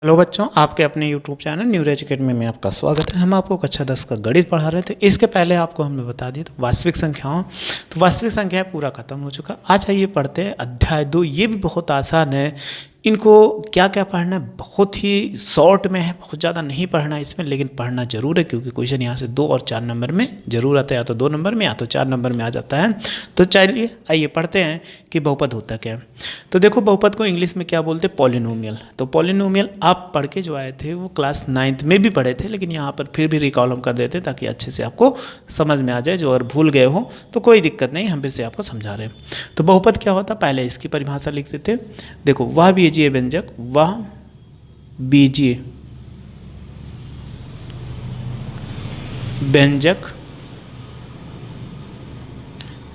Hello बच्चों, आपके अपने YouTube चैनल न्यू एजुकेट में आपका स्वागत है। हम आपको कक्षा 10 का गणित पढ़ा रहे थे। इसके पहले आपको हमने बता दिया तो वास्तविक संख्याओं, तो वास्तविक संख्या पूरा खत्म हो चुका। आज आइए पढ़ते हैं अध्याय 2। ये भी बहुत आसान है। इनको क्या क्या पढ़ना है, बहुत ही शॉर्ट में है, बहुत ज़्यादा नहीं पढ़ना है इसमें, लेकिन पढ़ना जरूर है क्योंकि क्वेश्चन यहाँ से 2 और 4 नंबर में जरूर आता है, या तो 2 नंबर में या तो 4 नंबर में आ जाता है। तो चलिए आइए पढ़ते हैं कि बहुपद होता क्या है। तो देखो, बहुपद को इंग्लिश में क्या बोलते हैं? पॉलिनोमियल। तो पॉलिनोमियल आप पढ़ के जो आए थे वो क्लास 9th में भी पढ़े थे, लेकिन यहाँ पर फिर भी रिकॉल हम कर देते हैं ताकि अच्छे से आपको समझ में आ जाए। जो अगर भूल गए हो तो कोई दिक्कत नहीं, हम फिर से आपको समझा रहे हैं। तो बहुपद क्या होता है, पहले इसकी परिभाषा लिख देते। देखो, वह बीजीय व्यंजक, वह बीजीय व्यंजक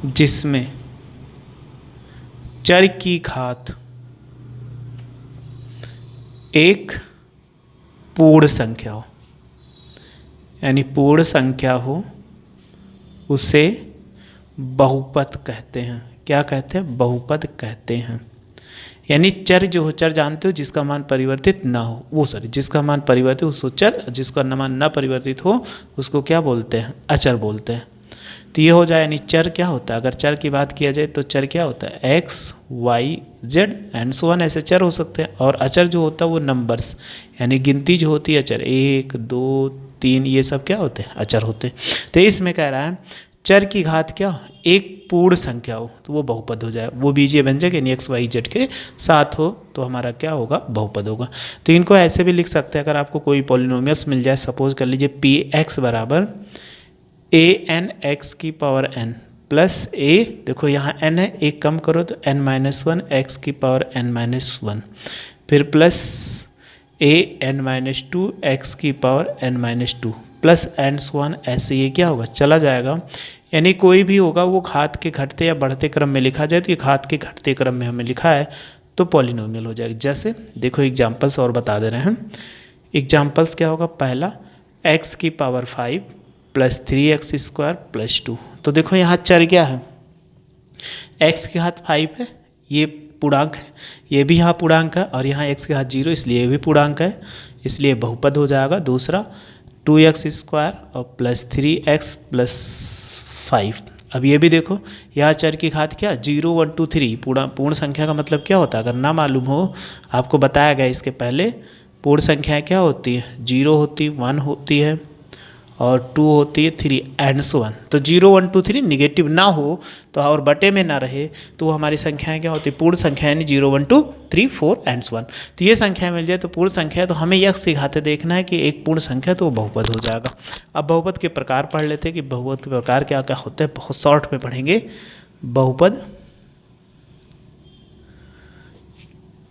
जिसमें चर की घात एक पूर्ण संख्या हो, यानी पूर्ण संख्या हो, उसे बहुपद कहते हैं। क्या कहते हैं? बहुपद कहते हैं। यानी चर जो हो, चर जानते हो जिसका मान परिवर्तित ना हो, वो जिसका मान परिवर्तित उसको चर, जिसका मान ना परिवर्तित हो उसको क्या बोलते हैं? अचर बोलते हैं। तो ये हो जाए, यानी चर क्या होता है? अगर चर की बात किया जाए तो चर क्या होता है? X, Y, Z and so on, ऐसे चर हो सकते हैं। और अचर जो होता है वो नंबर्स, यानी गिनती जो होती है अचर, 1, 2, 3, ये सब क्या होते हैं? अचर होते हैं। तो इसमें कह रहा है चर की घात क्या एक पूर्ण संख्या हो तो वो बहुपद हो जाए। वो बीजीय व्यंजक यानी एक्स, वाई, जेड के साथ हो तो हमारा क्या होगा? बहुपद होगा। तो इनको ऐसे भी लिख सकते हैं, अगर आपको कोई पॉलिनोमियल्स मिल जाए, सपोज कर लीजिए पी एक्स बराबर ए एन एक्स की पावर एन प्लस ए, देखो यहाँ एन है, एक कम करो तो एन माइनस वन एक्स की पावर एन माइनस वन, फिर plus A N minus two X की power N minus two plus N one, ऐसे ये क्या होगा? चला जाएगा। यानी कोई भी होगा वो घात के घटते या बढ़ते क्रम में लिखा जाए, तो ये घात के घटते क्रम में हमें लिखा है तो पॉलिनोमियल हो जाएगा। जैसे देखो एग्जाम्पल्स और बता दे रहे हैं। एग्जाम्पल्स क्या होगा? पहला एक्स की power 5 plus 3x square plus 2। तो देखो यहाँ चर क्या है? x की घात 5 है, ये पूर्णांक है, ये भी यहाँ पूर्णांक है, और यहाँ x की घात 0 इसलिए ये भी पूर्णांक है, इसलिए बहुपद हो जाएगा। दूसरा 2x स्क्वायर और प्लस 3x प्लस 5। अब ये भी देखो, यहाँ चर की घात क्या? 0, 1, 2, 3। पूर्ण संख्या का मतलब क्या होता है? अगर ना मालूम हो, आपको बताया गया इसके पहले, पूर्ण संख्या क्या होती है? 0 होती, 1 होती है और 2 होती है, 3 एंड सो वन। तो 0, 1, 2, 3 निगेटिव ना हो तो और बटे में ना रहे तो वो हमारी संख्याएं क्या होती है? पूर्ण संख्या, यानी 0, 1, 2, 3, 4 एंड सो वन। तो ये संख्या मिल जाए तो पूर्ण संख्या है, तो हमें यह सिखाते देखना है कि एक पूर्ण संख्या तो वो बहुपद हो जाएगा। अब बहुपद के प्रकार पढ़ लेते हैं कि बहुपद के प्रकार क्या क्या होते हैं, बहुत शॉर्ट में पढ़ेंगे। बहुपद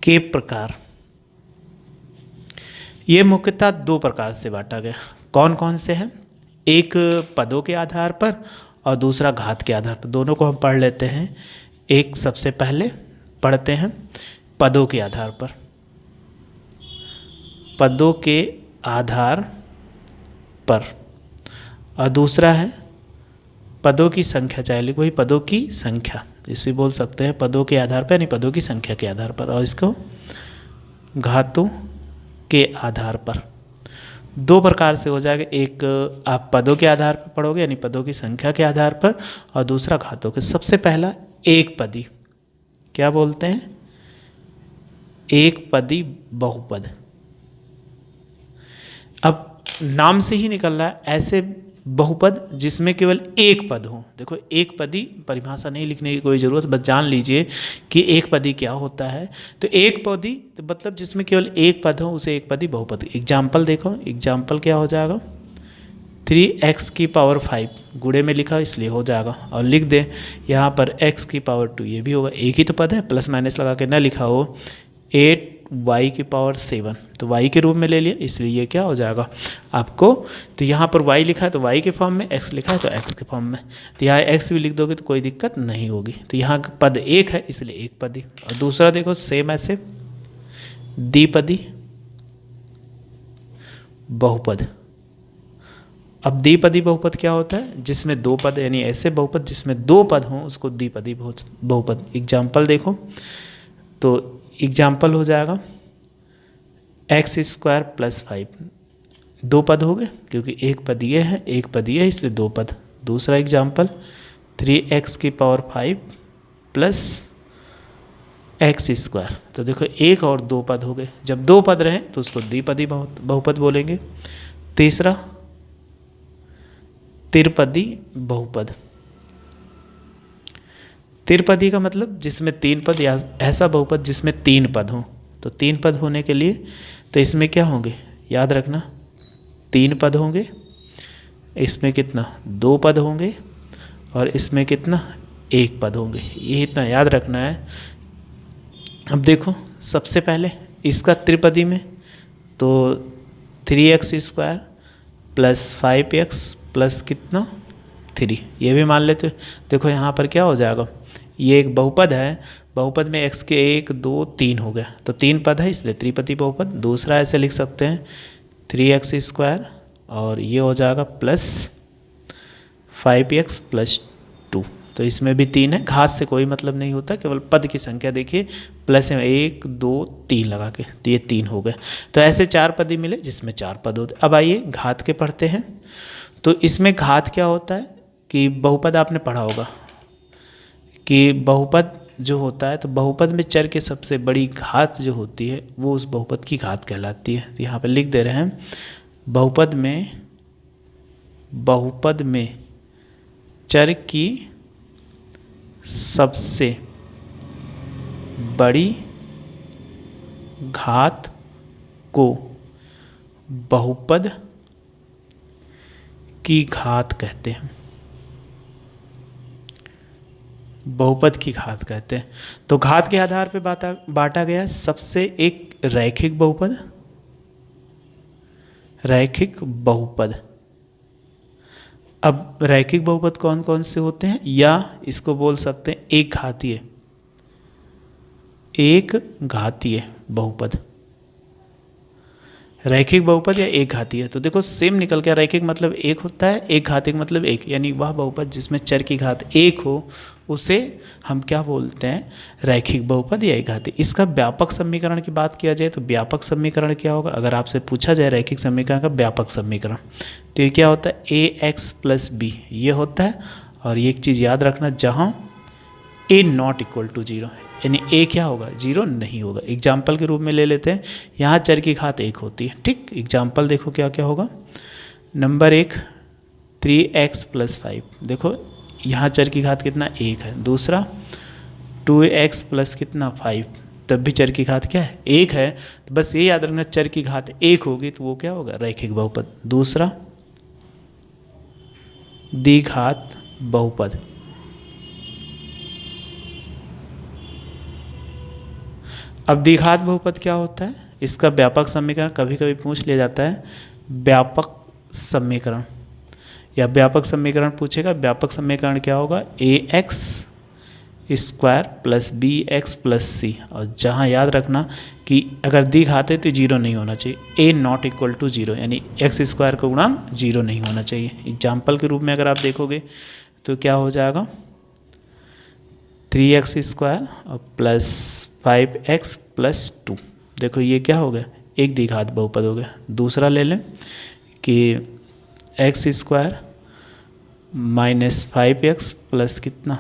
के प्रकार ये मुख्यतः 2 प्रकार से बांटा गया। कौन कौन से हैं? एक पदों के आधार पर और दूसरा घात के आधार पर। दोनों को हम पढ़ लेते हैं। एक सबसे पहले पढ़ते हैं पदों के आधार पर। पदों के आधार पर, और दूसरा है पदों की संख्या, चाहे लिखो ही पदों की संख्या, इसे बोल सकते हैं पदों के आधार पर, यानी पदों की संख्या के आधार पर, और इसको घातों के आधार पर। 2 प्रकार से हो जाएगा। एक आप पदों के आधार पर पढ़ोगे यानी पदों की संख्या के आधार पर, और दूसरा घातों के। सबसे पहला एक पदी, क्या बोलते हैं? एक पदी बहुपद। अब नाम से ही निकल रहा है, ऐसे बहुपद जिसमें केवल एक पद हो। देखो, एक पदी परिभाषा नहीं लिखने की कोई ज़रूरत, बस जान लीजिए कि एक पदी क्या होता है। तो एक पदी तो मतलब जिसमें केवल एक पद हो उसे एक पदी बहुपद। एग्जाम्पल देखो, एग्जाम्पल क्या हो जाएगा? 3x की पावर 5 गुणे में लिखा इसलिए हो जाएगा, और लिख दे यहाँ पर x की पावर 2, ये भी होगा, एक ही तो पद है, प्लस माइनस लगा के ना लिखा हो। 8y की पावर 7, तो y के रूप में ले लिया इसलिए ये क्या हो जाएगा आपको? तो यहाँ पर y लिखा है तो y के फॉर्म में, x लिखा है तो x के फॉर्म में, तो यहाँ x भी लिख दोगे तो कोई दिक्कत नहीं होगी। तो यहाँ पद एक है इसलिए एक पदी। और दूसरा देखो सेम ऐसे द्विपदी बहुपद। अब द्विपदी बहुपद क्या होता है? जिसमें 2 पद, यानी ऐसे बहुपद जिसमें 2 पद हों उसको द्विपदी बहुपद। एग्जाम्पल देखो, तो एग्जाम्पल हो जाएगा एक्स स्क्वायर प्लस 5, दो पद हो गए क्योंकि एक पद ये है एक पद ये है, इसलिए दो पद। दूसरा एग्जाम्पल 3x की पावर 5 प्लस एक्स स्क्वायर, तो देखो एक और दो पद हो गए। जब दो पद रहे तो उसको द्विपदी बहुपद बोलेंगे। तीसरा त्रिपदी बहुपद। त्रिपदी का मतलब जिसमें तीन पद, या ऐसा बहुपद जिसमें तीन पद हों। तो तीन पद होने के लिए तो इसमें क्या होंगे, याद रखना, तीन पद होंगे, इसमें कितना, दो पद होंगे, और इसमें कितना, एक पद होंगे। ये इतना याद रखना है। अब देखो सबसे पहले इसका त्रिपदी में तो 3x square plus 5x plus कितना 3, ये भी मान लेते। देखो यहाँ पर क्या हो जाएगा, ये एक बहुपद है, बहुपद में x के 1 2 3 हो गया, तो तीन पद है इसलिए त्रिपदी बहुपद। दूसरा ऐसे लिख सकते हैं 3x स्क्वायर और ये हो जाएगा प्लस 5x प्लस 2, तो इसमें भी तीन है, घात से कोई मतलब नहीं होता, केवल पद की संख्या देखिए, प्लस में 1 2 3 लगा के, तो ये तीन हो गए। तो ऐसे चार पद ही मिले जिसमें चार पद होते। अब आइए घात के पढ़ते हैं। तो इसमें घात क्या होता है कि बहुपद आपने पढ़ा होगा कि बहुपद जो होता है, तो बहुपद में चर के सबसे बड़ी घात जो होती है वो उस बहुपद की घात कहलाती है। तो यहाँ पर लिख दे रहे हैं, बहुपद में चर की सबसे बड़ी घात को बहुपद की घात कहते हैं, बहुपद की घात कहते हैं। तो घात के आधार पे बांटा गया सबसे एक रैखिक बहुपद, रैखिक बहुपद। अब रैखिक बहुपद कौन कौन से होते हैं, या इसको बोल सकते हैं एक घातीय, एक घातीय बहुपद, रैखिक बहुपद या एक घातीय। तो देखो सेम निकल गया, रैखिक मतलब एक होता है, एक घातीय मतलब एक, यानी वह बहुपद जिसमें चर की घात एक हो उसे हम क्या बोलते हैं, रैखिक बहुपद या एक घातीय। इसका व्यापक समीकरण की बात किया जाए तो व्यापक समीकरण क्या होगा, अगर आपसे पूछा जाए रैखिक समीकरण का व्यापक समीकरण, तो ये क्या होता है, ax प्लस बी ये होता है। और ये एक चीज़ याद रखना, जहाँ a नॉट इक्वल टू 0, यानी a क्या होगा, 0 नहीं होगा। एग्जाम्पल के रूप में ले लेते हैं, यहाँ चर की घात एक होती है, ठीक। एग्जाम्पल देखो क्या क्या होगा। नंबर 1 3x प्लस 5, देखो यहाँ चर की घात कितना एक है। दूसरा 2x प्लस कितना 5, तब भी चर की घात क्या है, एक है। तो बस ये याद रखना, चर की घात एक होगी तो वो क्या होगा, रैखिक बहुपद। दूसरा द्विघात बहुपद, अब द्विघात बहुपद क्या होता है, इसका व्यापक समीकरण कभी कभी पूछ लिया जाता है, व्यापक समीकरण या व्यापक समीकरण पूछेगा। व्यापक समीकरण क्या होगा, ax square plus bx plus C, और जहाँ याद रखना कि अगर द्विघात है तो 0 नहीं होना चाहिए, a नॉट इक्वल टू 0, यानी x स्क्वायर का गुणांक 0 नहीं होना चाहिए। एग्जाम्पल के रूप में अगर आप देखोगे तो क्या हो जाएगा, 3x स्क्वायर और प्लस 5x प्लस 2, देखो ये क्या हो गया, एक द्विघात बहुपद हो गया। दूसरा ले लें कि x square minus 5x plus कितना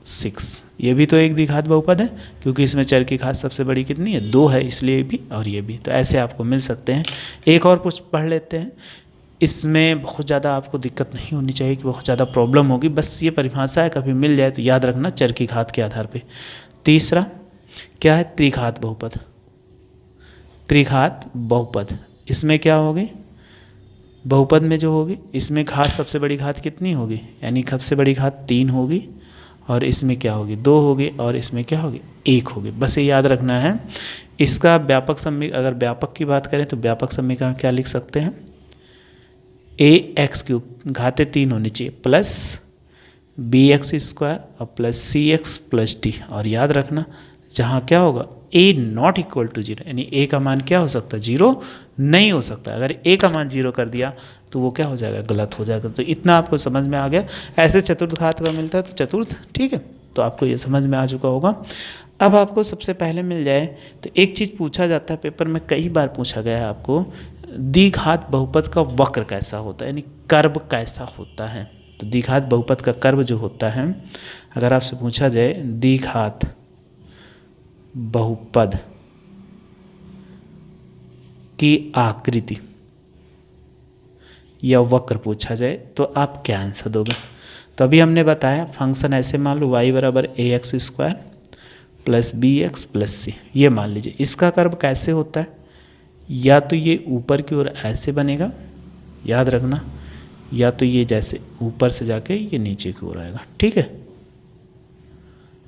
6, ये भी तो एक द्विघात बहुपद है क्योंकि इसमें चर की घात सबसे बड़ी कितनी है, 2 है, इसलिए भी और ये भी। तो ऐसे आपको मिल सकते हैं। एक और कुछ पढ़ लेते हैं, इसमें बहुत ज़्यादा आपको दिक्कत नहीं होनी चाहिए कि बहुत ज़्यादा प्रॉब्लम होगी, बस ये परिभाषा है, कभी मिल जाए तो याद रखना, चर की घात के आधार पे। तीसरा क्या है, त्रिघात बहुपद, त्रिघात बहुपद, इसमें क्या होगी, बहुपद में जो होगी इसमें घात सबसे बड़ी घात कितनी होगी, यानी सबसे बड़ी घात 3 होगी, और इसमें क्या होगी 2 होगी, और इसमें क्या होगी 1 होगी। बस ये याद रखना है। इसका व्यापक समीकरण, अगर व्यापक की बात करें तो व्यापक समीकरण क्या लिख सकते हैं, ax क्यूब, घातें 3 होनी चाहिए, प्लस bx स्क्वायर और प्लस cx प्लस d, और याद रखना जहाँ क्या होगा a नॉट इक्वल टू 0, यानी a का मान क्या हो सकता है, 0 नहीं हो सकता। अगर a का मान 0 कर दिया तो वो क्या हो जाएगा, गलत हो जाएगा। तो इतना आपको समझ में आ गया। ऐसे चतुर्थ घात का मिलता है तो चतुर्थ, ठीक है, तो आपको ये समझ में आ चुका होगा। अब आपको सबसे पहले मिल जाए तो एक चीज़ पूछा जाता है पेपर में, कई बार पूछा गया है आपको, द्विघात बहुपद का वक्र कैसा होता है, यानी कर्व कैसा होता है। तो द्विघात बहुपद का कर्व जो होता है, अगर आपसे पूछा जाए द्विघात बहुपद की आकृति या वक्र पूछा जाए तो आप क्या आंसर दोगे। तो अभी हमने बताया फंक्शन ऐसे मान लो y बराबर ax² plus bx plus c, ये मान लीजिए। इसका कर्व कैसे होता है, या तो ये ऊपर की ओर ऐसे बनेगा, याद रखना, या तो ये जैसे ऊपर से जाके ये नीचे की ओर आएगा, ठीक है,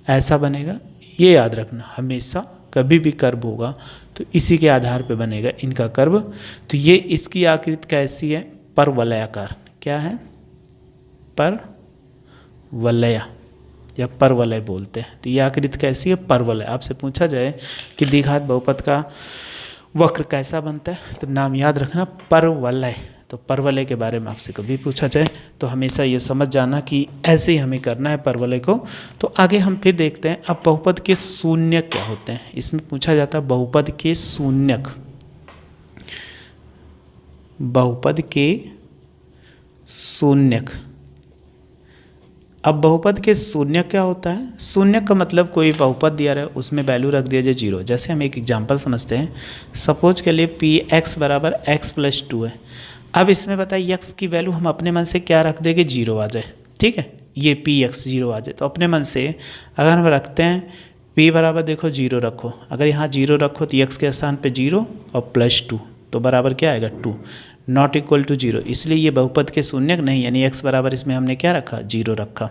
ऐसा बनेगा। ये याद रखना, हमेशा कभी भी कर्व होगा तो इसी के आधार पे बनेगा इनका कर्व। तो ये इसकी आकृति कैसी है, परवलयाकार। क्या है, परवलय या परवलय बोलते हैं। तो ये आकृति कैसी है, परवलय। आपसे पूछा जाए कि द्विघात बहुपद का वक्र कैसा बनता है, तो नाम याद रखना परवलय। तो परवलय के बारे में आपसे कभी पूछा जाए तो हमेशा ये समझ जाना कि ऐसे ही हमें करना है परवलय को। तो आगे हम फिर देखते हैं अब बहुपद के शून्यक क्या होते हैं। इसमें पूछा जाता है बहुपद के शून्यक। बहुपद के शून्यक। अब बहुपद के शून्यक क्या होता है, शून्यक का मतलब कोई बहुपद दिया रहा है उसमें वैल्यू रख दिया जाए 0। जैसे हम एक एग्जांपल समझते हैं, सपोज के लिए px बराबर x प्लस 2 है। अब इसमें बताइए x की वैल्यू हम अपने मन से क्या रख देंगे, 0 आ जाए, ठीक है, ये px 0 आ जाए। तो अपने मन से अगर हम रखते हैं p बराबर देखो 0 रखो, अगर यहाँ 0 रखो तो x के स्थान पे 0 और प्लस 2, तो बराबर क्या आएगा 2, नॉट इक्वल टू 0। इसलिए ये बहुपद के शून्यक नहीं, यानी x बराबर इसमें हमने क्या रखा, 0 रखा,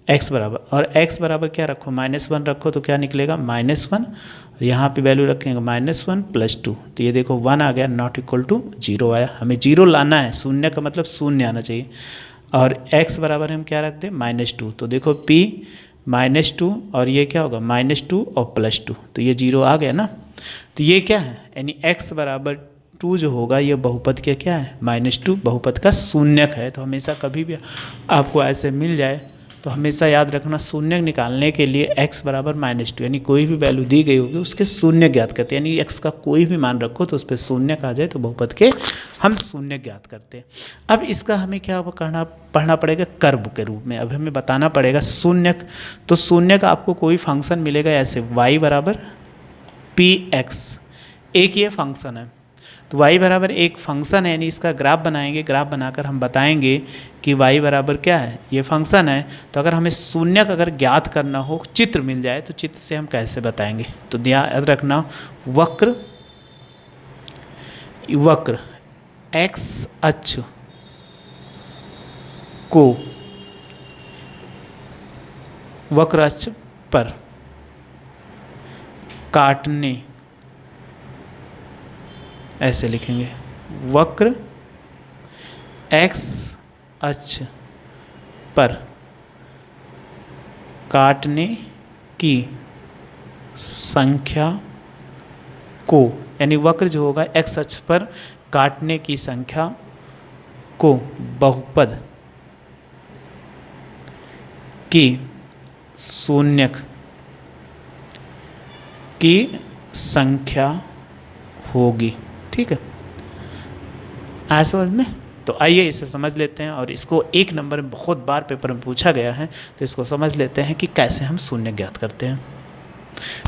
x बराबर, और x बराबर क्या रखो, -1 रखो, तो क्या निकलेगा -1, और यहाँ पे वैल्यू रखेंगे -1 प्लस 2, तो ये देखो 1 आ गया, नॉट इक्वल टू 0 आया। हमें 0 लाना है, शून्य का मतलब शून्य आना चाहिए। और x बराबर हम क्या रख दें, -2, तो देखो p -2 और ये क्या होगा -2 और प्लस 2, तो ये 0 आ गया ना। तो ये क्या है, यानी x बराबर 2 जो होगा ये बहुपद के क्या है, -2 बहुपद का शून्यक है। तो हमेशा कभी भी आपको ऐसे मिल जाए तो हमेशा याद रखना, शून्यक निकालने के लिए x बराबर -2, यानी कोई भी वैल्यू दी गई होगी उसके शून्य ज्ञात करते हैं, यानी x का कोई भी मान रखो तो उस पर शून्यक आ जाए तो बहुपद के हम शून्य ज्ञात करते हैं। अब इसका हमें क्या करना, पढ़ना पड़ेगा कर्व के रूप में। अब हमें बताना पड़ेगा शून्यक। तो शून्यक आपको कोई फंक्शन मिलेगा ऐसे, y बराबर px, एक ये फंक्शन है। तो y बराबर एक फंक्शन है, यानी इसका ग्राफ बनाएंगे, ग्राफ बनाकर हम बताएंगे कि y बराबर क्या है, ये फंक्शन है। तो अगर हमें शून्यक अगर ज्ञात करना हो, चित्र मिल जाए, तो चित्र से हम कैसे बताएंगे। तो याद रखना, वक्र x अक्ष को वक्र अक्ष पर काटने, ऐसे लिखेंगे, वक्र x अक्ष पर काटने की संख्या को, यानी वक्र जो होगा x अक्ष पर काटने की संख्या को बहुपद की शून्यक की संख्या होगी, ठीक है, आया समझ में। तो आइए इसे समझ लेते हैं, और इसको एक नंबर में बहुत बार पेपर में पूछा गया है, तो इसको समझ लेते हैं कि कैसे हम शून्य ज्ञात करते हैं।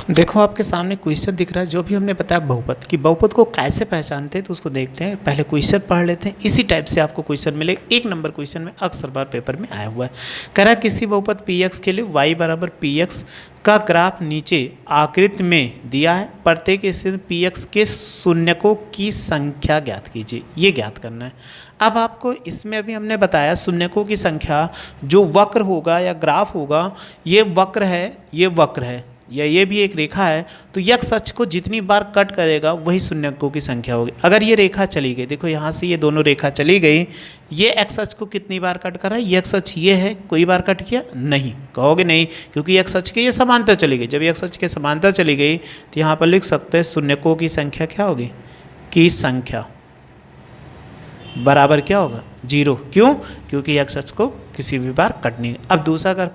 देखो आपके सामने क्वेश्चन दिख रहा है, जो भी हमने बताया बहुपद की, बहुपद को कैसे पहचानते हैं तो उसको देखते हैं। पहले क्वेश्चन पढ़ लेते हैं, इसी टाइप से आपको क्वेश्चन मिले, एक नंबर क्वेश्चन में अक्सर बार पेपर में आया हुआ है। कह रहा है किसी बहुपद px के लिए y बराबर px का ग्राफ नीचे आकृति में दिया है, प्रत्येक स्थिति px के शून्यकों की संख्या ज्ञात कीजिए, ये ज्ञात करना है। अब आपको इसमें अभी हमने बताया शून्यकों की संख्या, जो वक्र होगा या ग्राफ होगा, ये वक्र है, ये वक्र है, या ये भी एक रेखा है, तो x अक्ष को जितनी बार कट करेगा वही शून्यकों की संख्या होगी। अगर ये रेखा चली गई, देखो यहाँ से ये दोनों रेखा चली गई, ये x अक्ष को कितनी बार कट कर रहा है, ये x अक्ष ये है, कोई बार कट किया नहीं, कहोगे नहीं, क्योंकि x अक्ष के ये समांतर चली गई। जब x अक्ष के समांतर चली गई तो यहाँ पर लिख सकते हैं शून्यकों की संख्या क्या होगी, की संख्या बराबर क्या होगा, 0। क्यों, क्योंकि x अक्ष को किसी भी बार कट नहीं। अब दूसरा अगर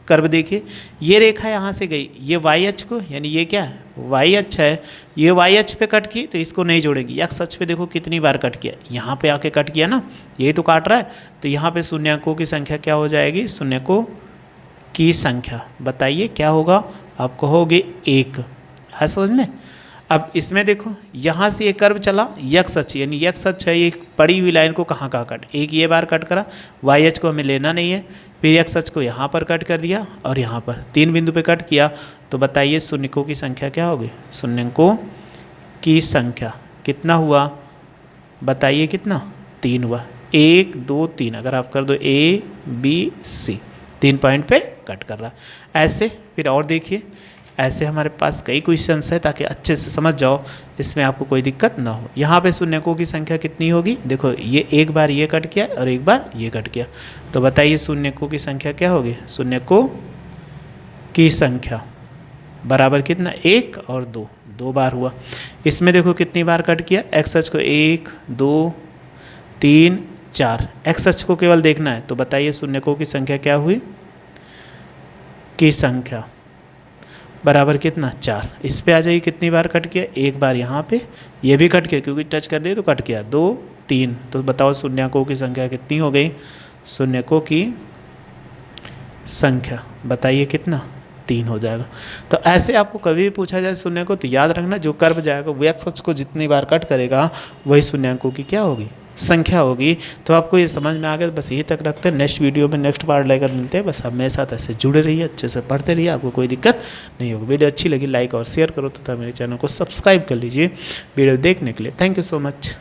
कर्व देखिए, ये रेखा यहाँ से गई, ये वाई अक्ष को, यानी ये क्या है वाई अक्ष है, ये वाई अक्ष पे कट की तो इसको नहीं जोड़ेंगे। एक्स अक्ष पे देखो कितनी बार कट किया, यहाँ पे आके कट किया ना, यही तो काट रहा है, तो यहाँ पे शून्यकों की संख्या क्या हो जाएगी, शून्यकों की संख्या बताइए क्या होगा, आप कहोगे 1 है समझ में। अब इसमें देखो यहाँ से एक कर्व चला यक्स अक्ष, यानी यक्स अक्ष है, ये पड़ी हुई लाइन को कहाँ कट, एक ये बार कट करा, वाई अक्ष को हमें लेना नहीं है, फिर यक्स अक्ष को यहाँ पर कट कर दिया और यहाँ पर 3 बिंदु पे कट किया, तो बताइए शून्यकों की संख्या क्या होगी, शून्यकों की संख्या कितना हुआ, बताइए कितना, 3 हुआ, 1 2 3, अगर आप कर दो A B C, 3 पॉइंट पे कट कर रहा है। ऐसे फिर और देखिए, ऐसे हमारे पास कई क्वेश्चंस है ताकि अच्छे से समझ जाओ, इसमें आपको कोई दिक्कत ना हो। यहाँ पे शून्यकों की संख्या कितनी होगी, देखो ये एक बार ये कट किया और एक बार ये कट किया, तो बताइए शून्यकों की संख्या क्या होगी, शून्यकों की संख्या बराबर कितना, 1 और 2, 2 बार हुआ। इसमें देखो कितनी बार कट किया, एक्स अक्ष को 1 2 3 4, एक्स अक्ष को केवल देखना है, तो बताइए शून्यकों की संख्या क्या हुई, की संख्या बराबर कितना 4। इस पे आ जाइए कितनी बार कट किया, एक बार यहाँ पे, ये भी कट किया क्योंकि टच कर दिए तो कट किया, 2 3, तो बताओ शून्यकों की संख्या कितनी हो गई, शून्यकों की संख्या बताइए कितना, 3 हो जाएगा। तो ऐसे आपको कभी भी पूछा जाए शून्यकों, तो याद रखना जो कर्व जाएगा वो एक्स अक्ष को जितनी बार कट करेगा वही शून्यकों की क्या होगी, संख्या होगी। तो आपको ये समझ में आ गया, बस यही तक रखते हैं, नेक्स्ट वीडियो में नेक्स्ट पार्ट लेकर मिलते हैं। बस आप मेरे साथ ऐसे जुड़े रहिए, अच्छे से पढ़ते रहिए, आपको कोई दिक्कत नहीं होगी। वीडियो अच्छी लगी लाइक और शेयर करो तथा मेरे चैनल को सब्सक्राइब कर लीजिए। वीडियो देखने के लिए थैंक यू सो मच।